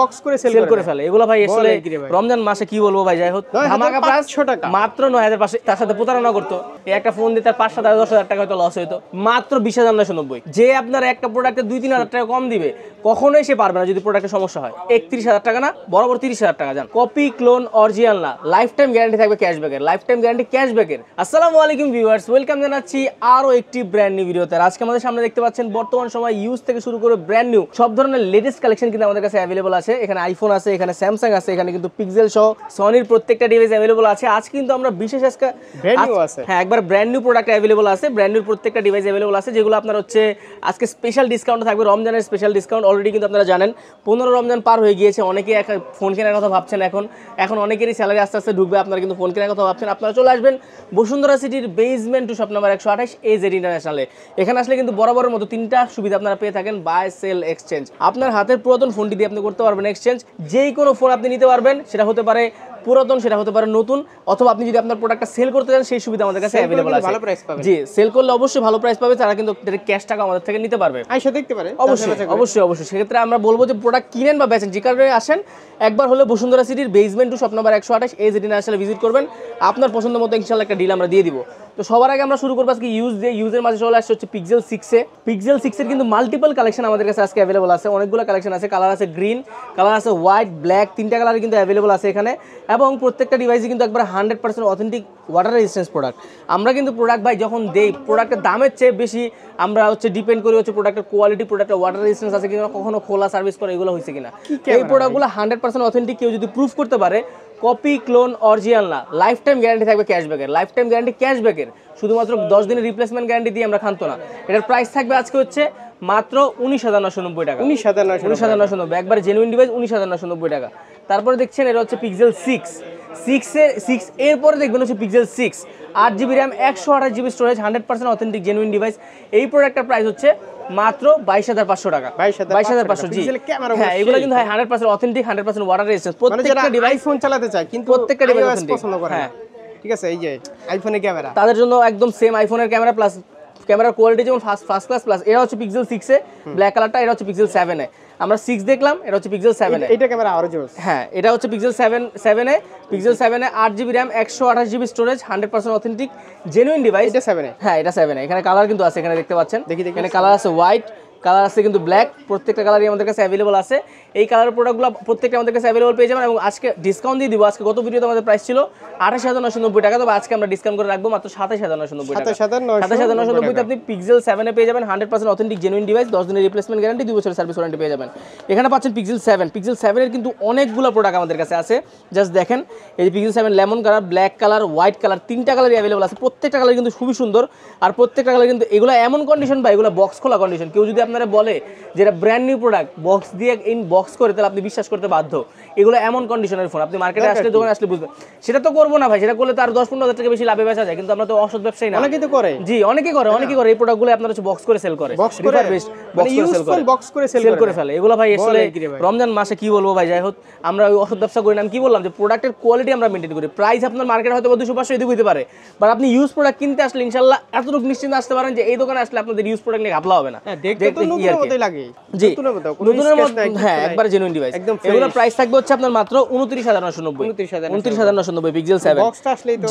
Box করে sell করে ফেলে এগুলো ভাই। আসলে রমজান মাসে কি বলবো ভাই, যাই হোক ধামাকা প্রাইস মাত্র 9500। তার সাথে প্রতারণা করতো, একটা ফোন দিতে 5-7 10,000 টাকা হয়তো লস হইতো। মাত্র 20,990। যে আপনার একটা প্রোডাক্টে 2-3 হাজার টাকা কম দিবে কখনোই সে পারবে না যদি প্রোডাক্টের সমস্যা হয়। 31,000 টাকা না, বরাবর 30,000 টাকা যান। কপি ক্লোন অরিজিনাল না, লাইফ টাইম গ্যারান্টি থাকবে ক্যাশব্যাকের, লাইফ টাইম গ্যারান্টি ক্যাশব্যাকের। আসসালামু আলাইকুম ভিউয়ার্স, ওয়েলকাম জানাচ্ছি আরো একটি ব্র্যান্ড নিউ ভিডিওতে। আজকে আমাদের সামনে দেখতে পাচ্ছেন বর্তমান সময় ইউজ থেকে শুরু করে ব্র্যান্ড নিউ সব ধরনের লেটেস্ট কালেকশন কিন্তু আমাদের কাছে অ্যাভেলেবল আছে। এখানে আইফোন আছে, এখানে স্যামসাং আছে, এখানে কিন্তু পিক্সেল সহ সনির প্রত্যেকটা ডিভাইস অ্যাভেলেবল আছে। আজ কিন্তু আমরা বিশেষ হ্যাঁ একবার ব্র্যান্ড নিউ প্রোডাক্ট অ্যাভেলেবল আছে, ব্র্যান্ড নিউ প্রত্যেকটা ডিভাইস অ্যাভেলেবল আছে, যেগুলো আপনার হচ্ছে আজকে স্পেশাল ডিসকাউন্ট থাকবে। রমজানের স্পেশাল ডিসকাউন্ট অলরেডি কিন্তু আপনারা জানেন 15 রমজান পার হয়ে গিয়েছে। অনেকে ফোন কেনার কথা ভাবছেন, এখন অনেকেরই স্যালারি আস্তে আস্তে ঢুকবে, আপনারা কিন্তু ফোন কেনার কথা ভাবছেন। আপনারা চলে আসবেন বসুন্ধরা সিটির basement two shop number 128 AZ ইন্টারন্যাশনালে। এখানে আসলে কিন্তু বরাবরের মতো 3টা সুবিধা আপনারা পেয়ে থাকেন, বাই সেল এক্সচেঞ্জ। আপনার হাতের পুরাতন ফোনটি দিয়ে আপনি করতে পারবেন এক্সচেঞ্জ। যেই কোনো ফোন আপনি নিতে পারবেন, সেটা হতে পারে পুরাতন, সেটা হতে পারে নতুন, অথবা আপনি যদি আপনার প্রোডাক্টটা সেল করতে চান সেই সুবিধা আমাদের কাছে अवेलेबल আছে। ভালো প্রাইস পাবেন। জি, সেল করলে অবশ্যই ভালো প্রাইস পাবে, তারা কিন্তু ক্যাশ টাকা আমাদের থেকে নিতে পারবে, আইসা দেখতে পারে। অবশ্যই সেক্ষেত্রে আমরা বলবো যে প্রোডাক্ট কিনেন বা বেচেন, যে কারণে আসেন একবার হলে বসুন্ধরা সিটির basement two shop number 128 AZ ইন্টারন্যাশনালে ভিজিট করবেন। আপনার পছন্দ মতো ইনশাআল্লাহ একটা ডিল আমরা দিয়ে দিব। তো সবার আগে আমরা শুরু করবো আজকে ইউজের মাঝে চলে আসছে হচ্ছে পিক্সেল 6 পিক্সেল 6 এর কিন্তু মাল্টিপল কালেকশন আমাদের কাছে আজকে अवेलेबल আছে। অনেকগুলো কালেকশন আছে, কালার আছে গ্রিন, কালার আছে হোয়াইট, ব্ল্যাক, 3টা কালার কিন্তু अवेलेबल আছে এখানে। এবং প্রত্যেকটা ডিভাইসই কিন্তু একবার 100% অথেন্টিক ওয়াটার রেজিস্ট্যান্স প্রোডাক্ট। আমরা কিন্তু প্রোডাক্ট ভাই যখন দেই, প্রোডাক্টের দামের চেয়ে বেশি আমরা হচ্ছে ডিপেন্ড করি হচ্ছে প্রোডাক্টের কোয়ালিটি, প্রোডাক্টের ওয়াটার রেজিস্ট্যান্স আছে কিনা, কখনো খোলা সার্ভিস করে এগুলো হয়েছে কিনা। এই প্রোডাক্টগুলো 100% অথেন্টিক কেউ যদি প্রুফ করতে পারে, কপি ক্লোন অরিজিনাল না, লাইফ টাইম গ্যারান্টি থাকবে ক্যাশব্যাকের, লাইফ টাইম গ্যারান্টি ক্যাশব্যাকের। শুধুমাত্র 10 দিনের রিপ্লেসমেন্ট গ্যারান্টি দিয়ে আমরা খান্ত না। এটার প্রাইস থাকবে আজকে হচ্ছে মাত্র 19,990 টাকা। 19,990 একবার জেনুইন ডিভাইস, 19,990 টাকা। তারপরে দেখছেন এটা হচ্ছে পিক্সেল 6 এরপরে দেখবেন হচ্ছে pixel 6 8GB RAM, 128GB storage, 100% authentic genuine device. এই প্রোডাক্টটার প্রাইস হচ্ছে মাত্র 22,500 টাকা। 22,500 জি। হ্যাঁ, এগুলো কিন্তু 100% অথেন্টিক, 100% ওয়াটার রেজিস্ট্যান্স। প্রত্যেকটা ডিভাইস ফোন চালাতে চায় কিন্তু প্রত্যেকটা ডিভাইস পছন্দ করে। হ্যাঁ ঠিক আছে, এই যে আইফোনের ক্যামেরা তাদের জন্য একদম সেম আইফোনের ক্যামেরা প্লাস ক্যামেরার কোয়ালিটি যেমন ফার্স্ট ক্লাস প্লাস। এটা হচ্ছে পিক্সেল 6 এ ব্ল্যাক কালারটা, এটা হচ্ছে পিক্সেল 7 এ। আমরা 6 দেখলাম, এটা হচ্ছে পিক্সেল 7 এ। এটা ক্যামেরা আরো জোস। হ্যাঁ, এটা হচ্ছে পিক্সেল 7 এ, পিক্সেল 7 এ 8GB RAM, 128GB storage, 100% authentic genuine device. এটা 7 এ। হ্যাঁ, এটা 7 এ। এখানে কালার কিন্তু আছে, এখানে দেখতে পাচ্ছেন। এখানে কালার আছে হোয়াইট, কালার আছে কিন্তু ব্ল্যাক, প্রত্যেকটা কালারই আমাদের কাছে अवेलेबल আছে। এই কালার প্রোডাক্টগুলো প্রত্যেকটা আমাদের কাছে अवेलेबल পেয়ে যাবেন। এবং আজকে ডিসকাউন্ট দিয়ে দিব। আজকে গত ভিডিওতে আমাদের প্রাইস ছিল 28,990 টাকা, তবে আজকে আমরা ডিসকাউন্ট করে রাখবো মাত্র 27,990 টাকা। 27,990 তে আপনি পিক্সেল 7 এ পেয়ে যাবেন 100% অথেন্টিক জেনুইন ডিভাইস, 10 দিনের রিপ্লেসমেন্ট গ্যারান্টি, 2 বছরের সার্ভিস ওয়ারেন্টি পেয়ে যাবেন। এখানে পাচ্ছেন পিক্সেল 7 এর কিন্তু অনেকগুলো প্রোডাক্ট আমাদের কাছে আছে। জাস্ট দেখেন, এই যে pixel 7 lemon colour, black colour, white colour, 3টা কালারই अवेलेबल আছে। প্রত্যেকটা কালার কিন্তু খুবই সুন্দর। আর প্রত্যেকটা কালার কিন্তু এগুলো এমন কন্ডিশন বা এগুলো বক্স খোলা কন্ডিশন। কেউ যদি আপনারা বলে যেটা ব্র্যান্ড নিউ প্রোডাক্ট বক্স দিয়ে বক্স করে, তাহলে আপনি বিশ্বাস করতে বাধ্য। এগুলো এমন কন্ডিশনের ফোন, আপনি মার্কেটে আসলে, দোকানে আসলে বুঝবেন। সেটা তো করবো না ভাই, সেটা করলে তো আর 10-15,000 টাকা বেশি লাভে বেচা যায়, কিন্তু আমরা তো অসৎ ব্যবসায়ী না। অনেকেই তো করে। জি, অনেকেই করে। এই প্রোডাক্টগুলো আপনারা হচ্ছে বক্স করে সেল করে, বক্স করে সেল করে ফেলে। এগুলো ভাই আসলে রমজান মাসে কি বলবো ভাই, যাই হোক আমরা ওই অসৎ ব্যবসা করি না। আমি কি বললাম যে প্রোডাক্টের কোয়ালিটি আমরা মেইনটেইন করি। প্রাইস আপনার মার্কেটে হয়তো 200-500 এদিকে হতে পারে, বাট আপনি ইউজ প্রোডাক্ট কিনতে আসলে ইনশাআল্লাহ এতটুকু নিশ্চিন্তে আসতে পারেন যে এই দোকানে আসলে আপনাদের ইউজ প্রোডাক্ট নিয়ে ঘাপলা হবে না। দেখতে তো নতুনের মতোই লাগে। জি, নতুনের মতো। হ্যাঁ, একবার জেনুইন ডিভাইস। এগুলোর প্রাইস থাকবে হচ্ছে আপনার মাত্র 29,990 পিক্সেল 7 বক্সটা আসলেই তো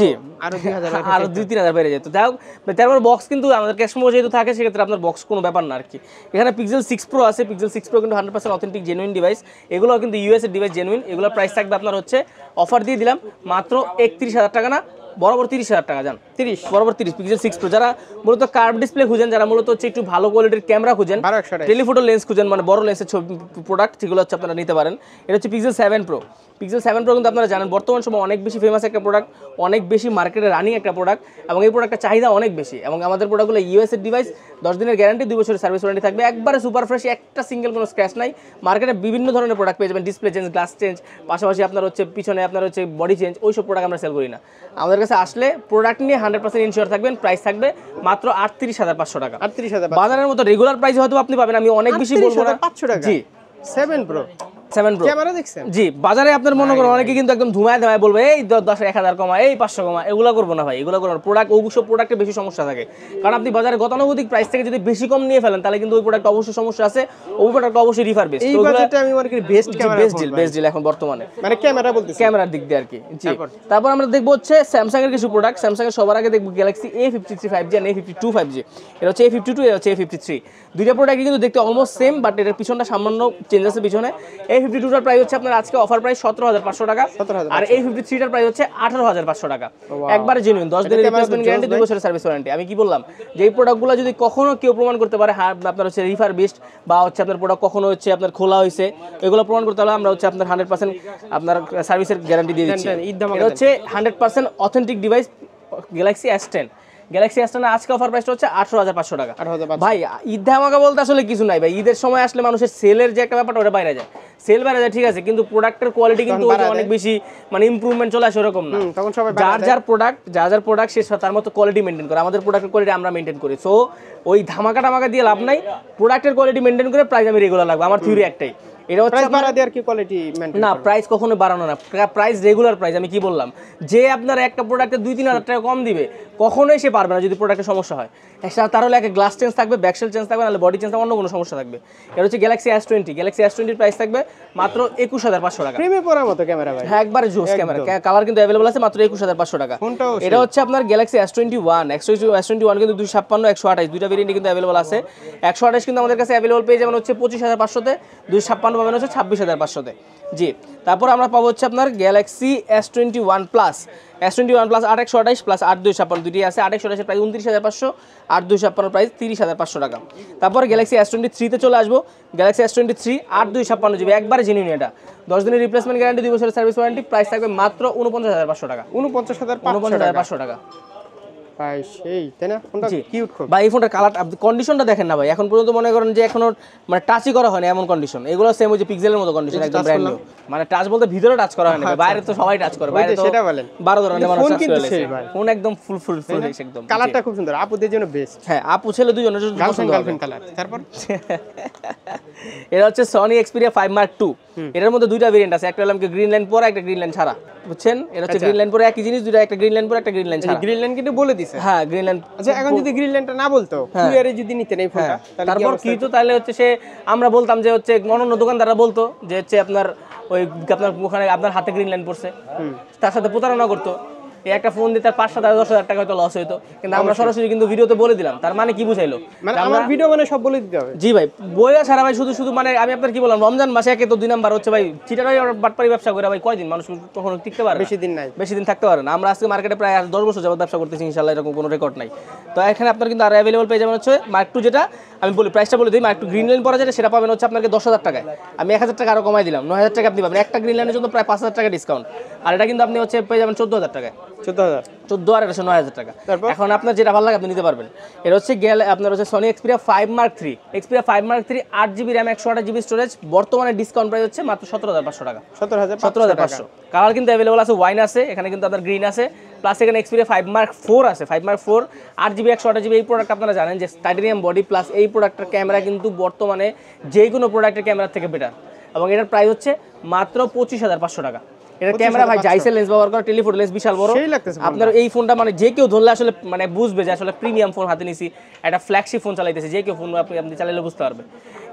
আরো 2-3,000 বেড়ে যেত। যাই হোক, তারপর বক্স কিন্তু আমাদের ক্যাশ মেমো যেহেতু থাকে, সেক্ষেত্রে আপনার বক্স কোনো ব্যাপার না আর কি। এখানে পিক্সেল 6 প্রো আছে, পিক্সেল 6 প্রো কিন্তু 100% অথেন্টিক জেনুইন ডিভাইস। এগুলো কিন্তু ইউএস এর ডিভাইস জেনুইন। এগুলোর প্রাইস থাকবে আপনার হচ্ছে অফার দিয়ে দিলাম মাত্র 31,000 টাকা না, বরাবর 30,000 টাকা যান। 30 বরাবর 30 পিক্সেল 6 প্রো। যারা মূলত কার্ভ ডিসপ্লে খুঁজেন, যারা মূলত হচ্ছে একটু ভালো কোয়ালিটির ক্যামেরা খুঁজেন, টেলিফোটো লেন্স খুঁজেন, মানে বড় লেন্সের ছবি প্রোডাক্ট, সেগুলো হচ্ছে আপনারা নিতে পারেন। এটা হচ্ছে পিক্সেল 7 প্রো। পিক্সেল 7 প্রো কিন্তু আপনারা জানেন বর্তমান সময় অনেক বেশি ফেমাস একটা প্রোডাক্ট, অনেক বেশি মার্কেটে রানিং একটা প্রোডাক্ট, এবং এই প্রোডাক্টের চাহিদা অনেক বেশি। এবং আমাদের প্রোডাক্টগুলো ইউএস এর ডিভাইস, 10 দিনের গ্যারান্টি, 2 বছরের সার্ভিস ওয়ারেন্টি থাকবে। একবারে সুপার ফ্রেশ, একটা সিঙ্গেল কোনো স্ক্র্যাচ নাই। মার্কেটে বিভিন্ন ধরনের প্রোডাক্ট পেয়ে যাবেন, ডিসপ্লে চেঞ্জ, গ্লাস চেঞ্জ, পাশাপাশি আপনার হচ্ছে পিছনে আপনার হচ্ছে বডি চেঞ্জ। ওইসব প্রোডাক্ট আমরা সেল করি না। আমাদের কাছে আসলে প্রোডাক্ট নিয়ে 100% ইনশিওর থাকবেন। প্রাইস থাকবে মাত্র 38,500 টাকা। 38,000 বাজারের মতো রেগুলার প্রাইস হয়তো আপনি পাবেন, আমি অনেক বেশি বলবো না। 500 টাকা। জি, 7 প্রো 7 Pro ক্যামেরা দেখছেন? জি, বাজারে আপনার মনে করেন অনেকে কিন্তু একদম ধুমায় ধুমায় বলবে এই 10,000 কমা, এই 500 কমা, এগুলো করবো না ভাই, এগুলো করবো না। প্রোডাক্ট অবশ্য প্রোডাক্টে বেশি সমস্যা থাকে, কারণ আপনি বাজারে গতানুগতিক প্রাইস থেকে যদি বেশি কম নিয়ে ফেলেন তাহলে কিন্তু ওই প্রোডাক্ট অবশ্যই সমস্যা আছে, ওই প্রোডাক্ট অবশ্যই রিফার বেস্ট। এই বাজেটে আমি মনে করি বেস্ট ক্যামেরা, বেস্ট ডিল এখন বর্তমানে, মানে ক্যামেরা বলতেছি, ক্যামেরার দিক দিয়ে আর কি। জি, তারপর আমরা দেখবো হচ্ছে স্যামসাং এর কিছু প্রোডাক্ট। স্যামসাং এর সবার আগে দেখবো গ্যালাক্সি A53 5G আর A52 5G। এটা হচ্ছে A52, এটা হচ্ছে A53। দুইটা প্রোডাক্ট কিন্তু দেখতে অলমোস্ট সেম, বাট এটার পিছনটা সামান্য চেঞ্জ আছে পিছনে। A52 টার প্রাইস হচ্ছে আপনার আজকে অফার প্রাইস 17,500 টাকা, আর A53 টার প্রাইস হচ্ছে 18,500 টাকা। একবারে জেনুইন, 10 দিনের রিপ্লেসমেন্ট গ্যারান্টি, 2 বছরের সার্ভিস ওয়ারেন্টি। আমি কি বললাম যে এই প্রোডাক্টগুলো যদি কখনো কেউ প্রমাণ করতে পারে হ্যাঁ আপনার হচ্ছে রিফার বেস্ট বা হচ্ছে আপনার প্রোডাক্ট কখনো হচ্ছে আপনার খোলা হয়েছে, এগুলো প্রমাণ করতে হলে আমরা হচ্ছে আপনার 100% আপনার সার্ভিসের গ্যারান্টি দিয়ে দিচ্ছি। এটা হচ্ছে 100% authentic device Galaxy S10। Galaxy S10 আজকে অফার প্রাইসটা হচ্ছে 18,500 টাকা। ভাই ঈদ ধামাকা বলতে আসলে কিছু নাই ভাই, ঈদের সময় আসলে মানুষের সেলের যে একটা ব্যাপারটা ওটা বাইরে যায়, সেল বাইরে যায় ঠিক আছে, কিন্তু প্রোডাক্টের কোয়ালিটি কিন্তু অনেক বেশি মানে ইমপ্রুভমেন্ট চলে আসে ওরকম না। যার প্রোডাক্ট সে তার মতো কোয়ালিটি মেনটেন করে, আমাদের প্রোডাক্টের কোয়ালিটি আমরা মেনটেন করি। সো ওই ধামাকা টামাকা দিয়ে লাভ নাই, প্রোডাক্টের কোয়ালিটি মেনটেন করে প্রাইস আমি রেগুলার লাগবে, আমার থিওরি একটাই। এটা হচ্ছে প্রাইস বাড়া দেওয়ার কি কোয়ালিটি মেইনটেইন না, প্রাইস কখনো বাড়ানো না, প্রাইস রেগুলার প্রাইস। আমি কি বললাম যে আপনার একটা প্রোডাক্টে 2-3 হাজার টাকা কম দিবে, কখনোই সে পারবে না যদি প্রোডাক্টের সমস্যা হয়। তার হলে একটা গ্লাস চেঞ্জ থাকবে, ব্যাকশেল চেঞ্জ থাকবে, নাহলে বডি চেঞ্জ থাকবে, অন্য কোনো সমস্যা থাকবে। এটা হচ্ছে Galaxy S20। Galaxy S20 price থাকবে মাত্র 21,500 টাকা। প্রেমে পড়ার মতো ক্যামেরা ভাই, হ্যাঁ একবারে জোস ক্যামেরা, কালার কিন্তু अवेलेबल আছে মাত্র 21,500 টাকা। এটা হচ্ছে আপনার গ্যালাক্সি S21। S21 কিন্তু 256 128 দুইটা ভেরিয়েন্ট কিন্তু अवेलेबल আছে। 128 কিন্তু আমাদের কাছে अवेलेबल পেয়ে যাবেন হচ্ছে 25,500 তে, 256 পাবেন হচ্ছে 26,500 তে। জি, তারপর আমরা পাবো হচ্ছে আপনার Galaxy S21 plus. S21 plus 8/128 plus 8/256 দুটি আছে। 8/128 এর প্রাইস 29,500, 8/256 প্রাইস 30,500 টাকা। তারপর গ্যালাক্সি S23 তে চলে আসবো। গ্যালাক্সি S23 8/256 জিবি, একবারে জেনুইন। এটা 10 দিনের রিপ্লেসমেন্ট গ্যারান্টি, 2 বছরের সার্ভিস ওয়ারেন্টি। প্রাইস থাকবে মাত্র 49,500 টাকা। 49,500 টাকা ভাই, সেই তাই না? ফোনটা কিউট খুব ভাই। এই ফোনটার কালার কন্ডিশনটা দেখেন না ভাই, এখন পর্যন্ত মনে করেন যে এখনো মানে টাচই করা হয়নি এমন কন্ডিশন। এগুলো সেম ওই যে পিক্সেলের মতো কন্ডিশন, একদম ব্র্যান্ড নিউ। মানে টাচ বলতে ভিতরে টাচ করা হয়নি, বাইরে তো সবাই টাচ করে, বাইরে তো সেটা বলেন 12 ধরনের মানুষ টাচ করে লেছে। ফোন একদম ফুল একদম, কালারটা খুব সুন্দর, আপুদের জন্য বেস্ট। হ্যাঁ, আপু ছেলে দুজনের জন্য পছন্দ হবে কালার। তারপর এটা হচ্ছে Sony Xperia 5 Mark II। এটার মধ্যে দুইটা ভেরিয়েন্ট আছে, একটা হলো গ্রিন লাইন পরে, একটা গ্রিন লাইন ছাড়া, বুঝছেন? এটা হচ্ছে গ্রিন লাইন পরে একই জিনিস, দুইটা, একটা গ্রিন লাইন পরে, একটা গ্রিন লাইন ছাড়া। গ্রিন লাইন কিন্তু বলে দিছে। হ্যাঁ, গ্রিন লাইন। আচ্ছা, এখন যদি গ্রিন লাইনটা না বলতো, কুরিয়ারে যদি নিতেন এই ফোনটা, তারপর কি তো তাহলে হচ্ছে সে আমরা বলতাম যে হচ্ছে অন্য দোকানদাররা বলতো যে হচ্ছে আপনার ওই আপনার ওখানে আপনার হাতে গ্রিন লাইন পড়ছে, তার সাথে প্রতারণা করতো। এই একটা ফোন দিয়ে তার 5,000-10,000 টাকা হয়তো লস হইতো, কিন্তু আমরা সরাসরি কিন্তু ভিডিওতে বলে দিলাম। তার মানে কি বুঝাইলো? মানে আমার ভিডিও মানে সব বলে দিতে হবে। জি ভাই, বইয়া সারা ভাই শুধু মানে আমি আপনার কি বললাম, রমজান মাসে একে তো 2 নাম্বার হচ্ছে ভাই চিটারাই বাটপারি ব্যবসা করে ভাই, কয়দিন মানুষ কখনো টিকতে পারে? বেশি দিন নাই, বেশি দিন থাকতে পারে না। আমরা আজকে মার্কেটে প্রায় 10 বছর যাবত ব্যবসা করতেছি, ইনশাআল্লাহ এরকম কোনো রেকর্ড নাই। তো এখানে আপনার কিন্তু আর अवेलेबल পেয়ে যাবেন হচ্ছে Mark II, যেটা আমি বলি প্রাইসটা বলে দিই। Mark II গ্রিন লাইন পরা যেটা, সেটা পাবেন হচ্ছে আপনাকে 10,000 টাকায়। আমি 1,000 টাকা আরো কমাই দিলাম, 9,000 টাকা আপনি পাবেন। একটা গ্রিন লাইনের জন্য প্রায় 5,000 টাকা ডিসকাউন্ট। আর এটা কিন্তু আপনি হচ্ছে পেয়ে যাবেন 14,000 টাকায়। 14 আর এটা 9,000 টাকা। এখন আপনার যেটা ভালো লাগে আপনি নিতে পারবেন। এটা হচ্ছে আপনার হচ্ছে Sony Xperia 5 Mark III। Xperia 5 Mark III 8GB RAM 128GB storage, বর্তমানে ডিসকাউন্ট প্রাইস হচ্ছে মাত্র 17,500 টাকা। 17,500। কালার কিন্তু अवेलेबल আছে, ওয়াইন আছে, এখানে কিন্তু আপনার গ্রিন আছে, প্লাস এখানে Xperia 5 Mark IV আছে। 5 Mark IV 8GB 128GB। এই প্রোডাক্ট আপনারা জানেন যে টাইটানিয়াম বডি, প্লাস এই প্রোডাক্টের ক্যামেরা কিন্তু বর্তমানে যে কোনো প্রোডাক্টের ক্যামেরার থেকে বেটার, এবং এটার প্রাইস হচ্ছে মাত্র 25,500 টাকা। এটা ক্যামেরা ভাই জাইসেল লেন্স ব্যবহার করে, টেলিফোটো লেন্স বিশাল বড়। আপনার এই ফোনটা মানে যে কেউ ধরলে আসলে মানে বুঝবে যে আসলে প্রিমিয়াম ফোন হাতে নিছি, একটা ফ্ল্যাগশিপ ফোন চালাইতেছে, যে কেউ ফোন আপনি চালাইলে বুঝতে পারবে।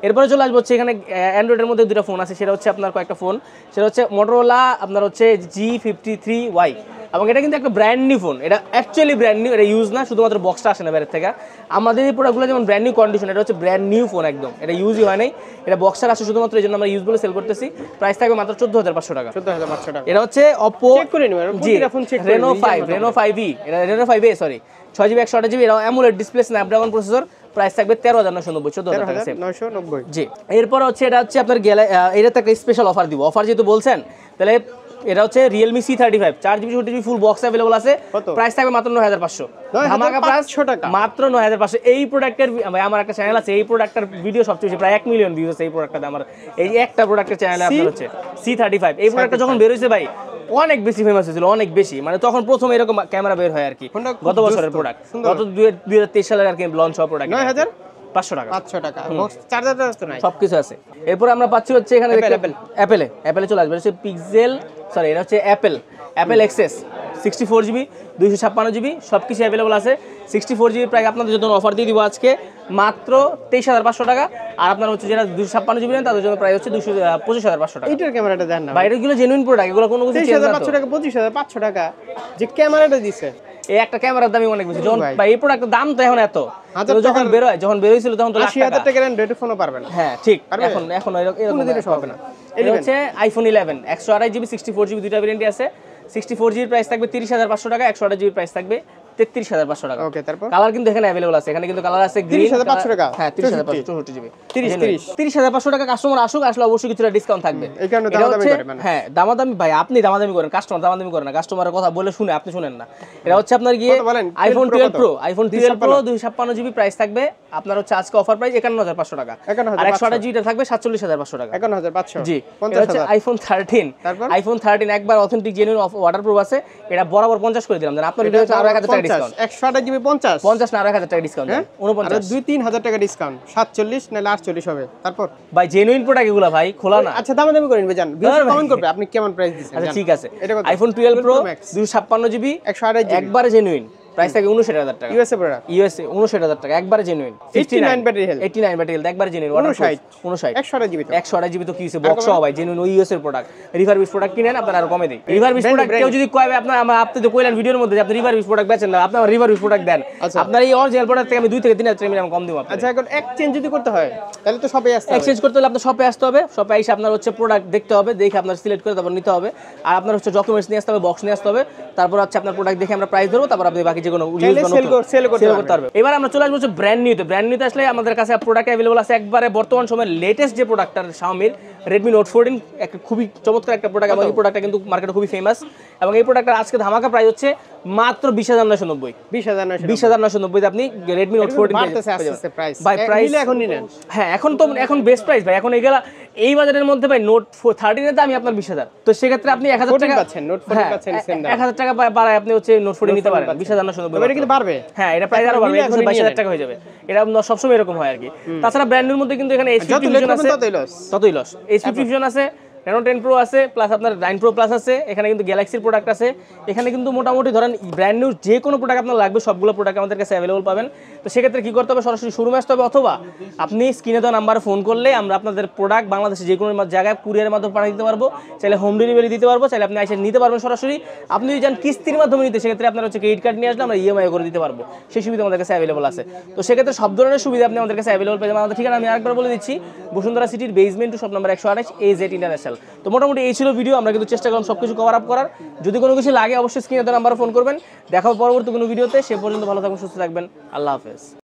এরপরে চলে আসবো হচ্ছে এখানে অ্যান্ড্রয়েডের মধ্যে দুটো ফোন আছে, সেটা হচ্ছে আপনার কয়েকটা ফোন। সেটা হচ্ছে Motorola আপনার হচ্ছে G53Y, এবং এটা কিন্তু একটা ব্র্যান্ড নিউ ফোন। এটা অ্যাকচুয়ালি ব্র্যান্ড নিউ, এটা ইউজ না, শুধুমাত্র বক্সটা আসে না বাইরের থেকে। আমাদের এই প্রোডাক্টগুলো যেমন ব্র্যান্ড নিউ কন্ডিশন, এটা হচ্ছে ব্র্যান্ড নিউ ফোন একদম, এটা ইউজই হয় নাই, এটা বক্সটা আসে শুধুমাত্র, এই জন্য আমরা ইউজ বলে সেল করতেছি। প্রাইস থাকবে মাত্র 14,500 টাকা। 14,500 টাকা। এটা হচ্ছে Oppo Reno 5e, এটা Reno 5a sorry, 6GB 128GB, এটা AMOLED display, Snapdragon processor. Price থাকবে 13,990, 14,000 টাকা সেম। 990। জি, এরপর হচ্ছে এটা হচ্ছে আপনার এটাতে একটা স্পেশাল অফার দিব। অফার যেহেতু বলছেন, তাহলে এটা হচ্ছে Realme C35 4GB 4GB full box available আছে। প্রাইস থাকবে মাত্র 9,500। ধামাকা প্রাইস মাত্র 9,500। এই প্রোডাক্টের আমার একটা চ্যানেল আছে, এই প্রোডাক্টের ভিডিও সবচেয়ে বেশি, প্রায় 1 মিলিয়ন ভিউজ আছে এই প্রোডাক্টটাতে। আমার এই একটা প্রোডাক্টের চ্যানেলে আপনার হচ্ছে C35। এই প্রোডাক্টটা যখন বের হইছে ভাই অনেক বেশি ফেমাস হয়েছিল, অনেক বেশি, মানে তখন প্রথম এরকম ক্যামেরা বের হয় আর কি, গত বছরের প্রোডাক্ট, গত 2023 সালের আর কি লঞ্চ হওয়া প্রোডাক্ট। 500 টাকা। 500 টাকা বক্স চার্জারটা তো নাই, সবকিছু আছে। এরপর আমরা পাচ্ছি হচ্ছে এখানে অ্যাপেলে চলে আসবে হচ্ছে পিক্সেল, সরি এটা হচ্ছে অ্যাপেল এক্সেস 64 জিবি 256 জিবি সবকিছু অ্যাভেলেবল আছে। 64 জিবি প্রায় আপনাদের জন্য অফার দিয়ে দিব আজকে মাত্র 23,500 টাকা। আর আপনার হচ্ছে যেটা 256 জিবি নেন তাদের জন্য প্রায় হচ্ছে 25,500 টাকা। এইটার ক্যামেরাটা দেন না বাইরেগুলো জেনুইন প্রোডাক্ট, এগুলো কোনো কিছু চেঞ্জ না। 23,500 টাকা 25,500 টাকা যে ক্যামেরাটা দিছে, এই একটা ক্যামেরার দামই অনেক বেশি। যখন ভাই এই প্রোডাক্টের দাম তো এখন এত, যখন বেরোইছিল তখন তো 80,000 টাকা রেন্ট রেটে ফোনও পারবে না। হ্যাঁ ঠিক, এখন এরকম দিনে হবে না। এটা হচ্ছে আইফোন 11 128 জিবি 64 জিবি দুইটা ভেরিয়েন্টই আছে। 64 জিবির প্রাইস থাকবে 30,500 টাকা, 128 জিবির প্রাইস থাকবে 33,500 টাকা। ওকে, তারপর কালার কিন্তু এখানে अवेलेबल আছে। এখানে কিন্তু কালার আছে গ্রিন 30,500 টাকা। হ্যাঁ 30,564 জিবি 30 30,500 টাকা। কাস্টমার আসুক, আসলে অবশ্যই কিছুটা ডিসকাউন্ট থাকবে। এই কারণে দামাদামি করে মানে। হ্যাঁ দামাদামি ভাই, আপনি দামাদামি করেন, কাস্টমার দামাদামি করে না। কাস্টমারের কথা বলে শুনে আপনি শুনেন না। এটা হচ্ছে আপনার গিয়ে আইফোন 12 প্রো 256 জিবি প্রাইস থাকবে আপনার হচ্ছে আজকে অফার প্রাইস 51,500 টাকা। আর 128 জিবিটা থাকবে 47,500 টাকা। 51,500 জি, এটা হচ্ছে আইফোন 13। আইফোন 13 একবার অথেন্টিক জেনুইন ওয়াটারপ্রুফ আছে। এটা বরাবর 50 করে দিলাম। আপনার এটা হচ্ছে আরো 1000 টাকা ডিসকাউন্ট। 128 জিবি 50 না আরো 1000 টাকা ডিসকাউন্ট। 49 আর 2-3,000 টাকা ডিসকাউন্ট 47 নালে 48 হবে। তারপর ভাই জেনুইন প্রোডাক্ট এগুলা ভাই, খোলা না। আচ্ছা দামাদামি করেন ভাই, জান ভিউয়ার কমেন্ট করবে আপনি কেমন প্রাইস দিচ্ছেন। আচ্ছা ঠিক আছে, আইফোন 12 প্রো 256 জিবি 128 জিবি একবারে জেনুইন প্রাইস থাকে 59,000 টাকা। ইউএসএ প্রোডাক্ট, ইউএসএ 59,000 টাকা একবারে genuine. 89 battery health, 89 battery health একবারে জেনুইন। 59 128 জিবি তো 128 জিবি তো কি হইছে, বক্স সহ ভাই জেনুইন ওই ইউএস এর প্রোডাক্ট। রিভারবিশ প্রোডাক্ট কিনেন আপনার আরো কমে দেই। রিভারবিশ প্রোডাক্ট কেউ যদি কয় আপনার আপনি তো কইলেন ভিডিওর মধ্যে যে আপনি রিভারবিশ প্রোডাক্ট বেচেন না, আপনি রিভারবিশ প্রোডাক্ট দেন। আপনার এই অরিজিনাল প্রোডাক্ট থেকে আমি 2 থেকে 3,000 টাকা কম দিব আপনাকে। আচ্ছা এখন এক্সচেঞ্জ যদি করতে হয় তাহলে তো শপে আসতে হবে। এক্সচেঞ্জ করতে হলে আপনার শপে আসতে হবে। শপে এসে আপনার হচ্ছে প্রোডাক্ট দেখতে হবে, দেখে আপনার সিলেক্ট করে তারপর নিতে হবে। আর আপনার হচ্ছে ডকুমেন্টস নিয়ে আসতে হবে, বক্স নিয়ে আসতে হবে। তারপর হচ্ছে আপনার প্রোডাক্ট দেখে আমরা প্রাইস ধরবো, তারপর আপনি বাকি যে কোনো সেল করতে পারবে। এবার আমরা চলে আসবো হচ্ছে ব্র্যান্ড নিউতে আসলে আমাদের কাছে প্রোডাক্ট অ্যাভেলেবল আছে একবারে বর্তমান সময়ের লেটেস্ট যে প্রোডাক্টটার Xiaomi Redmi Note 14 একটা খুবই চমৎকার একটা প্রোডাক্ট এবং এই প্রোডাক্টটা কিন্তু মার্কেটে খুবই ফেমাস। এবং এই প্রোডাক্টটার আজকে ধামাকা প্রাইস হচ্ছে মাত্র 20,990 20,990 আপনি Redmi Note 14 প্রাইস ভাই প্রাইস এখন নিলেন। হ্যাঁ এখন বেস্ট প্রাইস ভাই। এখন এইগুলা এই বাজারের মধ্যে ভাই Note 13 এর দামই আপনার 20,000। তো সেক্ষেত্রে আপনি 1,000 টাকা পাচ্ছেন, Note 14 পাচ্ছেন সেম দাম। 1,000 টাকা বাড়ায় আপনি হচ্ছে Note 14 নিতে পারেন 20,990। এটা কিন্তু বাড়বে। হ্যাঁ এটা প্রাইস আরো বাড়বে, 22,000 টাকা হয়ে যাবে। এটা সবসময় এরকম হয় আর কি। তাছাড়া ব্র্যান্ডের মধ্যে কিন্তু এখানে H50 Fusion আছে, ততই লস। H50 Fusion আছে, Reno 10 Pro আছে, প্লাস আপনার 9 Pro Plus আছে। এখানে কিন্তু গ্যালাক্সির প্রোডাক্ট আছে। এখানে কিন্তু মোটামুটি ধরেন ব্র্যান্ড নিউ যে কোনো প্রোডাক্ট আপনার লাগবে সবগুলো প্রোডাক্ট আমাদের কাছে অ্যাভেলেবল পাবেন। তো সেক্ষেত্রে কি করতে হবে, সরাসরি শোরুমে আসতে হবে, অথবা আপনি স্ক্রিনে দেওয়া নাম্বারে ফোন করলে আমরা আপনাদের প্রোডাক্ট বাংলাদেশে যে কোনো জায়গায় কুরিয়ারের মাধ্যমে পাঠিয়ে দিতে পারবো। চাইলে হোম ডেলিভারি দিতে পারবো, চাইলে আপনি এসে নিতে পারবেন সরাসরি। আপনি যদি যান কিস্তির মাধ্যমে নিতে, সেক্ষেত্রে আপনার হচ্ছে ক্রেডিট কার্ড নিয়ে আসলে আমরা ইএমআই করে দিতে পারবো। সেই সুবিধা আমাদের কাছে অ্যাভেলেবল আছে। তো সেক্ষেত্রে সব ধরনের সুবিধা আপনি আমাদের কাছে অ্যাভেলেবল পেয়ে যাবেন। আমাদের ঠিকানা আমি আরেকবার বলে দিচ্ছি, বসুন্ধরা সিটির basement two shop number 128 AZ international. তো মোটামুটি এই ছিল ভিডিও। আমরা কিন্তু চেষ্টা করলাম সবকিছু কভার আপ করার। যদি কোনো কিছু লাগে অবশ্যই স্ক্রিনে দেওয়া নাম্বারে ফোন করবেন। দেখা হবে পরবর্তী কোনো ভিডিওতে। সে পর্যন্ত ভালো থাকবেন, সুস্থ থাকবেন। আল্লাহ হাফেজ।